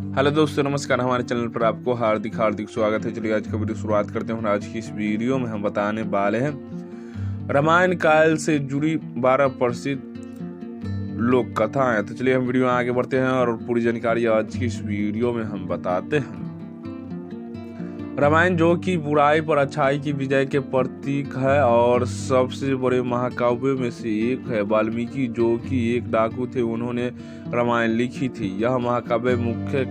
Hello दोस्तों, नमस्कार। हमारे चैनल पर आपको हार्दिक स्वागत है। चलिए आज का वीडियो शुरुआत करते हैं। आज की इस वीडियो में हम बताने वाले हैं रामायण काल से जुड़ी 12 प्रसिद्ध लोक कथाएं। तो चलिए हम वीडियो में आगे बढ़ते हैं और पूरी जानकारी आज की इस वीडियो में हम बताते हैं। रामायण जो कि बुराई पर अच्छाई की विजय के प्रतीक है और सबसे बड़े महाकाव्यों में से एक है। वाल्मीकि जो कि एक डाकू थे, उन्होंने रामायण लिखी थी। यह महाकाव्य मुख्य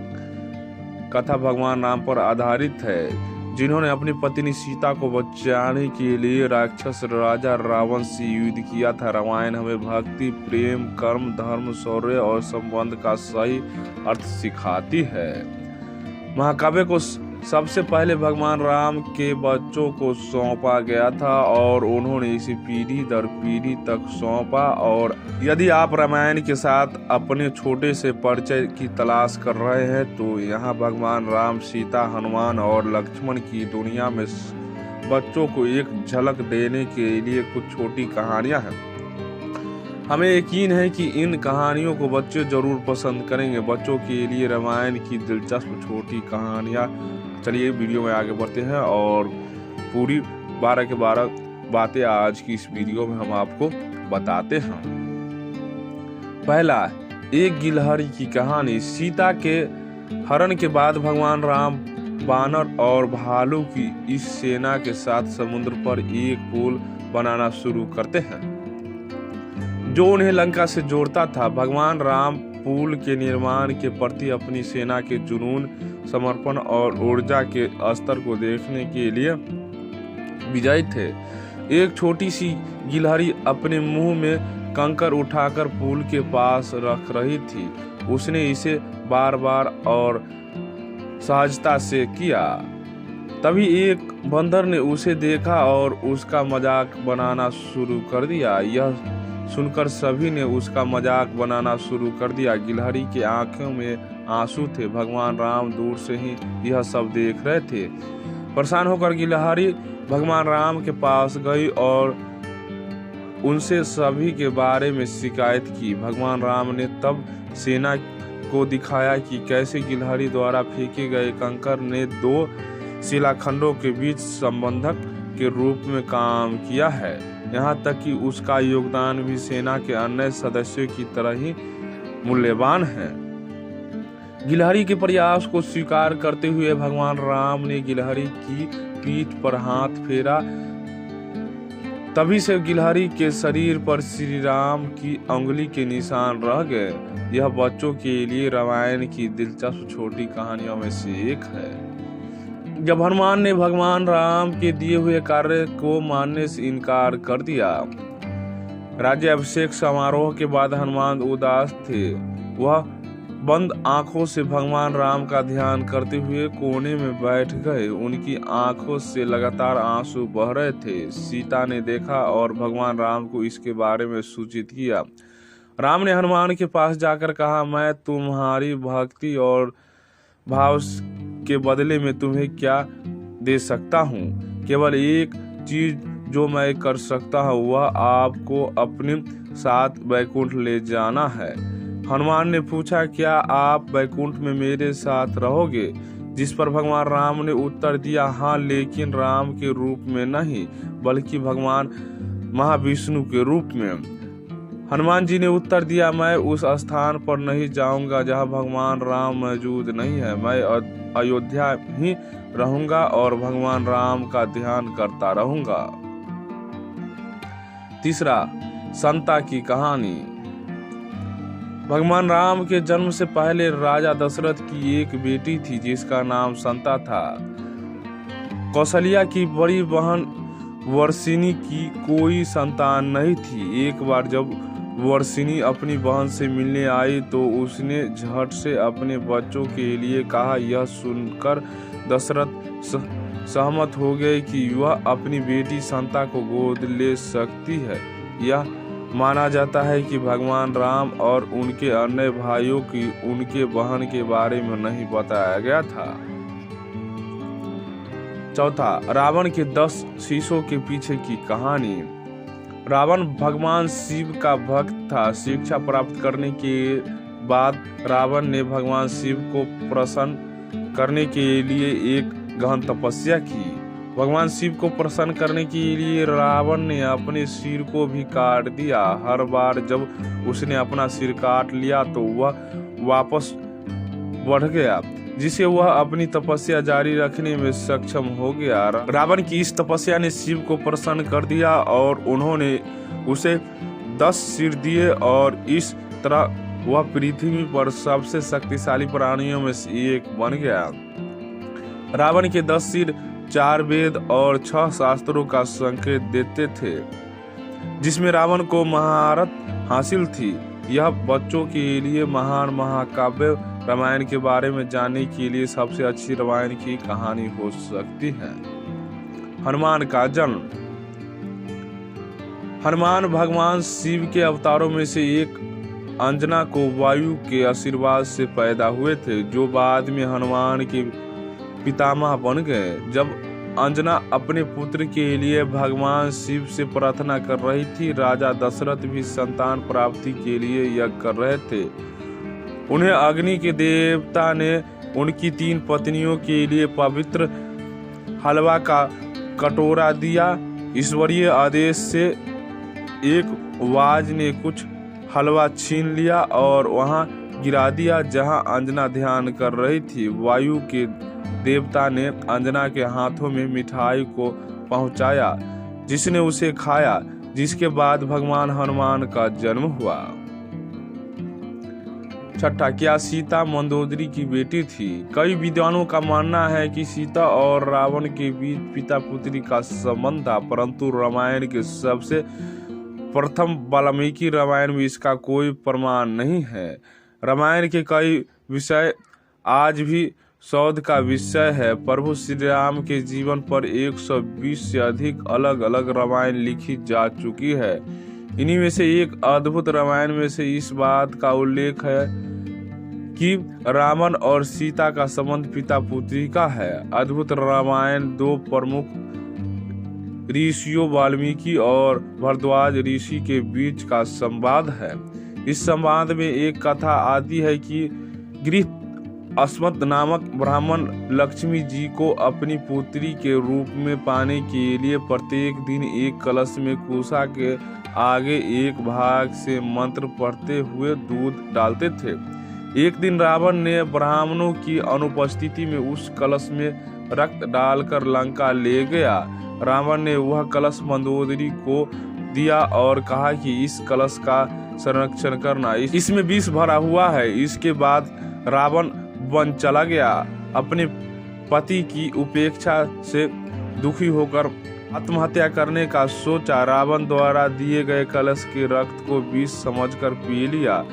कथा भगवान राम पर आधारित है, जिन्होंने अपनी पत्नी सीता को बचाने के लिए राक्षस राजा रावण से युद्ध किया था। रामायण हमें भक्ति, प्रेम, कर्म, धर्म, शौर्य और संबंध का सही अर्थ सिखाती है। महाकाव्य को सबसे पहले भगवान राम के बच्चों को सौंपा गया था और उन्होंने इसे पीढ़ी दर पीढ़ी तक सौंपा। और यदि आप रामायण के साथ अपने छोटे से परिचय की तलाश कर रहे हैं तो यहाँ भगवान राम, सीता, हनुमान और लक्ष्मण की दुनिया में बच्चों को एक झलक देने के लिए कुछ छोटी कहानियां हैं। हमें यकीन है कि इन कहानियों को बच्चे जरूर पसंद करेंगे। बच्चों के लिए रामायण की दिलचस्प छोटी कहानियां। चलिए वीडियो में आगे बढ़ते हैं और पूरी 12 के 12 बातें आज की इस वीडियो में हम आपको बताते हैं। पहला, एक गिलहरी की कहानी। सीता के हरण के बाद भगवान राम बानर और भालू की इस सेना के साथ समुद्र पर एक पुल बनाना शुरू करते हैं जो उन्हें लंका से जोड़ता था। भगवान राम पुल के निर्माण के प्रति अपनी सेना के जुनून, समर्पण और ऊर्जा के स्तर को देखने के लिए विजयी थे। एक छोटी सी गिलहरी अपने मुंह में कंकर उठाकर पुल के पास रख रही थी। उसने इसे बार बार और सहजता से किया। तभी एक बंदर ने उसे देखा और उसका मजाक बनाना शुरू कर दिया। यह सुनकर सभी ने उसका मजाक बनाना शुरू कर दिया। गिलहरी की आंखों में आंसू थे। भगवान राम दूर से ही यह सब देख रहे थे। परेशान होकर गिलहरी भगवान राम के पास गई और उनसे सभी के बारे में शिकायत की। भगवान राम ने तब सेना को दिखाया कि कैसे गिलहरी द्वारा फेंके गए कंकर ने दो शिलाखंडों के बीच संबंधक के रूप में काम किया है। यहाँ तक कि उसका योगदान भी सेना के अन्य सदस्यों की तरह ही मूल्यवान है। गिलहरी के प्रयास को स्वीकार करते हुए भगवान राम ने गिलहरी की पीठ पर हाथ फेरा। तभी से गिलहरी के शरीर पर श्री राम की उंगली के निशान रह गए। यह बच्चों के लिए रामायण की दिलचस्प छोटी कहानियों में से एक है। जब हनुमान ने भगवान राम के दिए हुए कार्य को मानने से इनकार कर दिया। राज्याभिषेक समारोह के बाद हनुमान उदास थे। वह बंद आंखों से भगवान राम का ध्यान करते हुए कोने में बैठ गए। उनकी आंखों से लगातार आंसू बह रहे थे। सीता ने देखा और भगवान राम को इसके बारे में सूचित किया। राम ने हनुमान के पास जाकर कहा, मैं तुम्हारी भक्ति और भाव के बदले में तुम्हें क्या दे सकता हूँ। केवल एक चीज जो मैं कर सकता हूँ वह आपको अपने साथ वैकुंठ ले जाना है। हनुमान ने पूछा, क्या आप वैकुंठ में मेरे साथ रहोगे? जिस पर भगवान राम ने उत्तर दिया, हाँ, लेकिन राम के रूप में नहीं बल्कि भगवान महाविष्णु के रूप में। हनुमान जी ने उत्तर दिया, मैं उस स्थान पर नहीं जाऊंगा जहां भगवान राम मौजूद नहीं है। मैं अयोध्या ही रहूंगा और भगवान राम का ध्यान करता रहूंगा। तीसरा, संता की कहानी। भगवान राम के जन्म से पहले राजा दशरथ की एक बेटी थी जिसका नाम संता था। कौशल्या की बड़ी बहन वर्षिणी की कोई संतान नहीं थी। एक बार जब वर्षिणी अपनी बहन से मिलने आई तो उसने झट से अपने बच्चों के लिए कहा। यह सुनकर दशरथ सहमत हो गए कि वह अपनी बेटी संता को गोद ले सकती है। यह माना जाता है कि भगवान राम और उनके अन्य भाइयों की उनके बहन के बारे में नहीं बताया गया था। चौथा, रावण के 10 शीशों के पीछे की कहानी। रावण भगवान शिव का भक्त था। शिक्षा प्राप्त करने के बाद रावण ने भगवान शिव को प्रसन्न करने के लिए एक गहन तपस्या की। भगवान शिव को प्रसन्न करने के लिए रावण ने अपने सिर को भी काट दिया। हर बार जब उसने अपना सिर काट लिया तो वह वापस बढ़ गया, जिसे वह अपनी तपस्या जारी रखने में सक्षम हो गया। रावण की इस तपस्या ने शिव को प्रसन्न कर दिया और उन्होंने उसे 10 सिर दिए और इस तरह वह पृथ्वी पर सबसे शक्तिशाली प्राणियों में से एक बन गया। रावण के 10 सिर 4 वेद और 6 शास्त्रों का संकेत देते थे, जिसमें रावण को महारत हासिल थी। यह बच्चों के लिए महान महाकाव्य रामायण के बारे में जानने के लिए सबसे अच्छी रामायण की कहानी हो सकती है। हनुमान का जन्म। हनुमान भगवान शिव के अवतारों में से एक अंजना को वायु के आशीर्वाद से पैदा हुए थे, जो बाद में हनुमान के पितामह बन गए। जब अंजना अपने पुत्र के लिए भगवान शिव से प्रार्थना कर रही थी, राजा दशरथ भी संतान प्राप्ति के लिए यज्ञ कर रहे थे। उन्हें अग्नि के देवता ने उनकी 3 पत्नियों के लिए पवित्र हलवा का कटोरा दिया। ईश्वरीय आदेश से एक वाज ने कुछ हलवा छीन लिया और वहां गिरा दिया जहां अंजना ध्यान कर रही थी। वायु के देवता ने अंजना के हाथों में मिठाई को पहुंचाया, जिसने उसे खाया, जिसके बाद भगवान हनुमान का जन्म हुआ। 6, क्या सीता मंदोदरी की बेटी थी? कई विद्वानों का मानना है कि सीता और रावण के बीच पिता पुत्री का संबंध था, परंतु रामायण के सबसे प्रथम वाल्मीकि रामायण में इसका कोई प्रमाण नहीं है। रामायण के कई विषय आज भी शोध का विषय है। प्रभु श्री राम के जीवन पर 120 से अधिक अलग अलग रामायण लिखी जा चुकी है। इन्हीं में से एक अद्भुत रामायण में से इस बात का उल्लेख है कि रावण और सीता का संबंध पिता पुत्री का है। अद्भुत रामायण 2 प्रमुख ऋषियों वाल्मीकि और भरद्वाज ऋषि के बीच का संवाद है। इस संवाद में एक कथा आती है कि गृह अस्मत नामक ब्राह्मण लक्ष्मी जी को अपनी पुत्री के रूप में पाने के लिए प्रत्येक दिन एक कलश में कुशा के आगे एक भाग से मंत्र पढ़ते हुए दूध डालते थे। एक दिन रावण ने ब्राह्मणों की अनुपस्थिति में उस कलश में रक्त डालकर लंका ले गया। रावण ने वह कलश मंदोदरी को दिया और कहा कि इस कलश का संरक्षण करना, इसमें विष भरा हुआ है। इसके बाद रावण वन चला गया। अपने पति की उपेक्षा से दुखी होकर आत्महत्या करने का सोचा। रावण द्वारा दिए गए कलश के रक्त को विष समझकर पी लिया।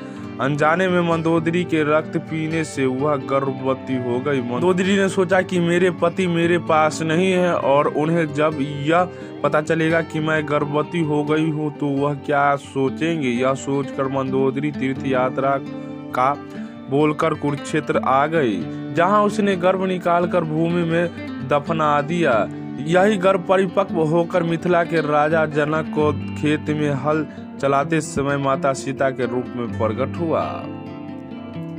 अनजाने में मंदोदरी के रक्त पीने से वह गर्भवती हो गई। मंदोदरी ने सोचा कि मेरे पति मेरे पास नहीं है और उन्हें जब यह पता चलेगा कि मैं गर्भवती हो गई हूँ तो वह क्या सोचेंगे। यह सोचकर मंदोदरी तीर्थ यात्रा का बोलकर कुरुक्षेत्र आ गई, जहां उसने गर्भ निकालकर भूमि में दफना दिया। यही गर्भ परिपक्व होकर मिथिला के राजा जनक को खेत में हल चलाते समय माता सीता के रूप में प्रकट हुआ।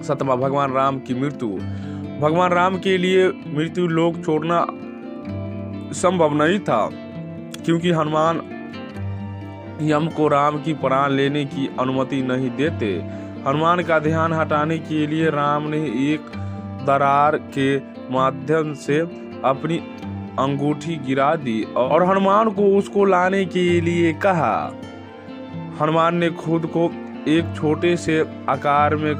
7, भगवान राम की मृत्यु। भगवान राम के लिए मृत्यु लोक छोड़ना संभव नहीं था, क्योंकि हनुमान यम को राम की प्राण लेने की अनुमति नहीं देते। हनुमान का ध्यान हटाने के लिए राम ने एक दरार के माध्यम से अपनी अंगूठी गिरा दी और हनुमान को उसको लाने के लिए कहा। हनुमान ने खुद को एक छोटे से आकार में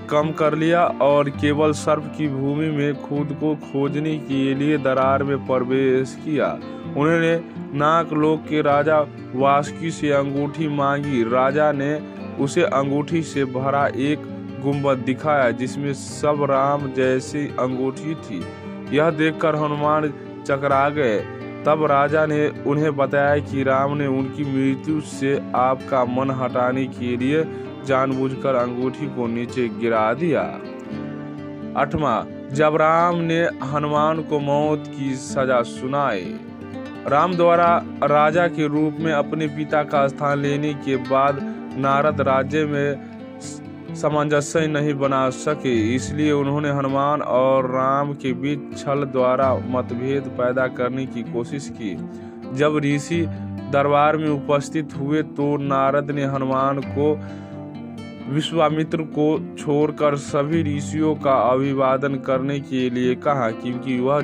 कम कर लिया और केवल सर्प की भूमि में खुद को खोजने के लिए दरार में प्रवेश किया। उन्होंने नागलोक के राजा वासुकी से अंगूठी मांगी। राजा ने उसे अंगूठी से भरा एक गुंबद दिखाया, जिसमें सब राम जैसी अंगूठी थी। यह देखकर हनुमान चकरा गए। तब राजा ने उन्हें बताया कि राम ने उनकी मृत्यु से आपका मन हटाने के लिए जानबूझकर अंगूठी को नीचे गिरा दिया। 8, जब राम ने हनुमान को मौत की सजा सुनाई। राम द्वारा राजा के रूप में अपने पिता का स्थान लेने के बाद नारद राज्य में सामंजस्य नहीं बना सके, इसलिए उन्होंने हनुमान और राम के बीच छल द्वारा मतभेद पैदा करने की कोशिश की। जब ऋषि दरबार में उपस्थित हुए तो नारद ने हनुमान को विश्वामित्र को छोड़कर सभी ऋषियों का अभिवादन करने के लिए कहा, क्योंकि वह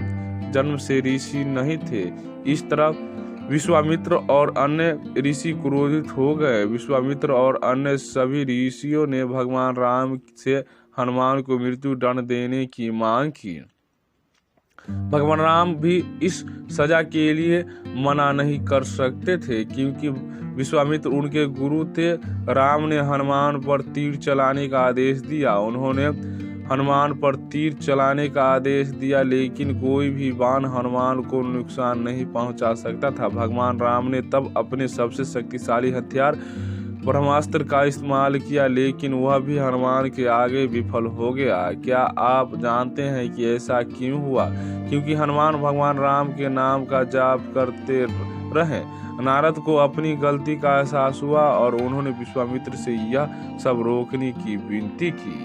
जन्म से ऋषि नहीं थे। इस तरह विश्वामित्र और अन्य ऋषि क्रोधित हो गए। विश्वामित्र और अन्य सभी ऋषियों ने भगवान राम से हनुमान को मृत्यु दंड देने की मांग की। भगवान राम भी इस सजा के लिए मना नहीं कर सकते थे, क्योंकि विश्वामित्र उनके गुरु थे। राम ने हनुमान पर तीर चलाने का आदेश दिया। उन्होंने हनुमान पर तीर चलाने का आदेश दिया, लेकिन कोई भी बाण हनुमान को नुकसान नहीं पहुंचा सकता था। भगवान राम ने तब अपने सबसे शक्तिशाली हथियार ब्रह्मास्त्र का इस्तेमाल किया, लेकिन वह भी हनुमान के आगे विफल हो गया। क्या आप जानते हैं कि ऐसा क्यों हुआ? क्योंकि हनुमान भगवान राम के नाम का जाप करते रहे। नारद को अपनी गलती का एहसास हुआ और उन्होंने विश्वामित्र से यह सब रोकने की विनती की।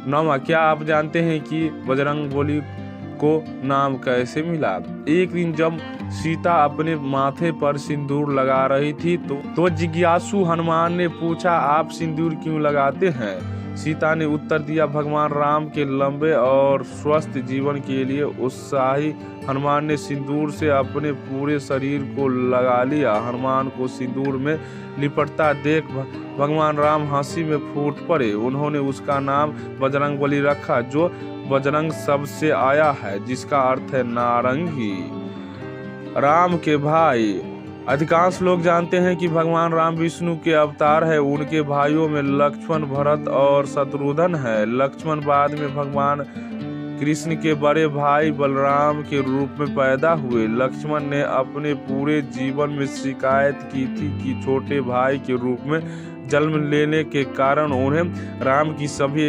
9वां, क्या आप जानते हैं कि बजरंगबली को नाम कैसे मिला? एक दिन जब सीता अपने माथे पर सिंदूर लगा रही थी तो जिज्ञासु हनुमान ने पूछा, आप सिंदूर क्यों लगाते हैं? सीता ने उत्तर दिया, भगवान राम के लंबे और स्वस्थ जीवन के लिए। उत्साही हनुमान ने सिंदूर से अपने पूरे शरीर को लगा लिया। हनुमान को सिंदूर में लिपटता देख भगवान राम हंसी में फूट पड़े। उन्होंने उसका नाम बजरंगबली रखा, जो बजरंग शब्द से आया है, जिसका अर्थ है नारंगी। राम के भाई। अधिकांश लोग जानते हैं कि भगवान राम विष्णु के अवतार है। उनके भाइयों में लक्ष्मण, भरत और शत्रुघ्न है। लक्ष्मण बाद में भगवान कृष्ण के बड़े भाई बलराम के रूप में पैदा हुए। लक्ष्मण ने अपने पूरे जीवन में शिकायत की थी कि छोटे भाई के रूप में जन्म लेने के कारण उन्हें राम की सभी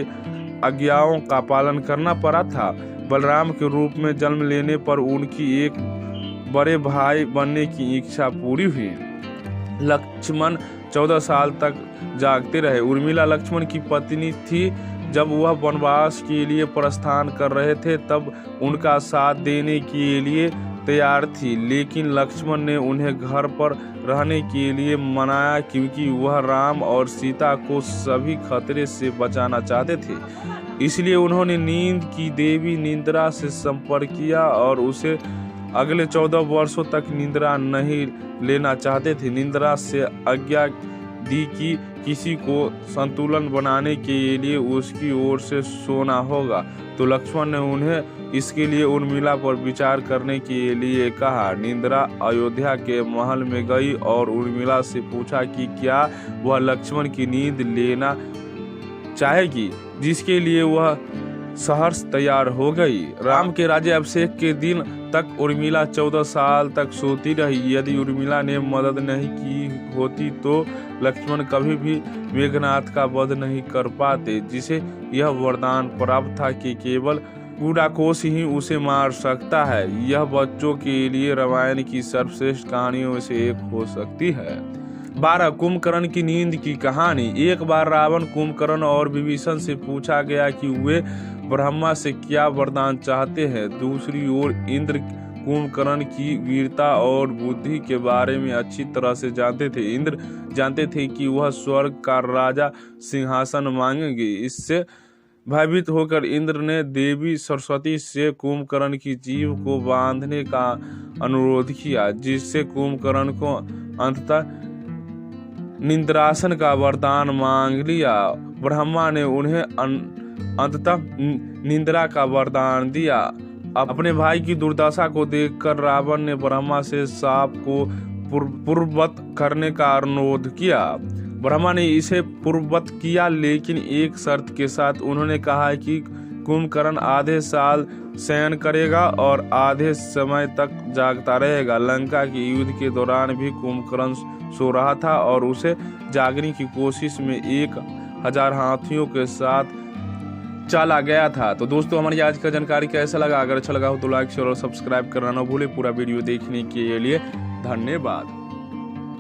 आज्ञाओं का पालन करना पड़ा था। बलराम के रूप में जन्म लेने पर उनकी एक बड़े भाई बनने की इच्छा पूरी हुई। लक्ष्मण 14 साल तक जागते रहे। उर्मिला लक्ष्मण की पत्नी थी। जब वह वनवास के लिए प्रस्थान कर रहे थे तब उनका साथ देने के लिए तैयार थी, लेकिन लक्ष्मण ने उन्हें घर पर रहने के लिए मनाया, क्योंकि वह राम और सीता को सभी खतरे से बचाना चाहते थे। इसलिए उन्होंने नींद की देवी निद्रा से संपर्क किया और उसे अगले 14 वर्षों तक निद्रा नहीं लेना चाहते थे। निद्रा से आज्ञा दी कि किसी को संतुलन बनाने के लिए उसकी ओर से सोना होगा, तो लक्ष्मण ने उन्हें इसके लिए उर्मिला पर विचार करने के लिए कहा। निद्रा अयोध्या के महल में गई और उर्मिला से पूछा कि क्या वह लक्ष्मण की नींद लेना चाहेगी, जिसके लिए वह सहर्ष तैयार हो गई। राम के राज्याभिषेक के दिन तक उर्मिला 14 साल तक सोती रही। यदि उर्मिला ने मदद नहीं की होती तो लक्ष्मण कभी भी मेघनाथ का वध नहीं कर पाते, जिसे यह वरदान प्राप्त था कि केवल गुडाकोश ही उसे मार सकता है। यह बच्चों के लिए रामायण की सर्वश्रेष्ठ कहानियों से एक हो सकती है। 12 कुंभकर्ण की नींद की कहानी। एक बार रावण, कुंभकर्ण और विभीषण से पूछा गया कि वे ब्रह्मा से क्या वरदान चाहते हैं। दूसरी ओर इंद्र कुंभकर्ण की वीरता और बुद्धि के बारे में अच्छी तरह से जानते थे। इंद्र जानते थे कि वह स्वर्ग का राजा सिंहासन मांगेंगे। इससे भयभीत होकर इंद्र ने देवी सरस्वती से कुंभकर्ण की जीभ को बांधने का अनुरोध किया, जिससे कुंभकर्ण को अंततः निद्रासन का वरदान मांग लिया। ब्रह्मा ने उन्हें अंततः निद्रा का वरदान दिया। अपने भाई की दुर्दशा को देखकर रावण ने ब्रह्मा से शाप को पूर्ववत करने का अनुरोध किया। ब्रह्मा ने इसे पूर्ववत किया, लेकिन एक शर्त के साथ। उन्होंने कहा कि कुंभकर्ण आधे साल शयन करेगा और आधे समय तक जागता रहेगा। लंका के युद्ध के दौरान भी कुंभकर्ण सो रहा था और उसे जागने की कोशिश में 1000 हाथियों के साथ चला गया था। तो दोस्तों, हमारी आज का जानकारी कैसा लगा? अगर अच्छा लगा हो तो लाइक, शेयर और सब्सक्राइब करना ना भूले। पूरा वीडियो देखने के लिए धन्यवाद।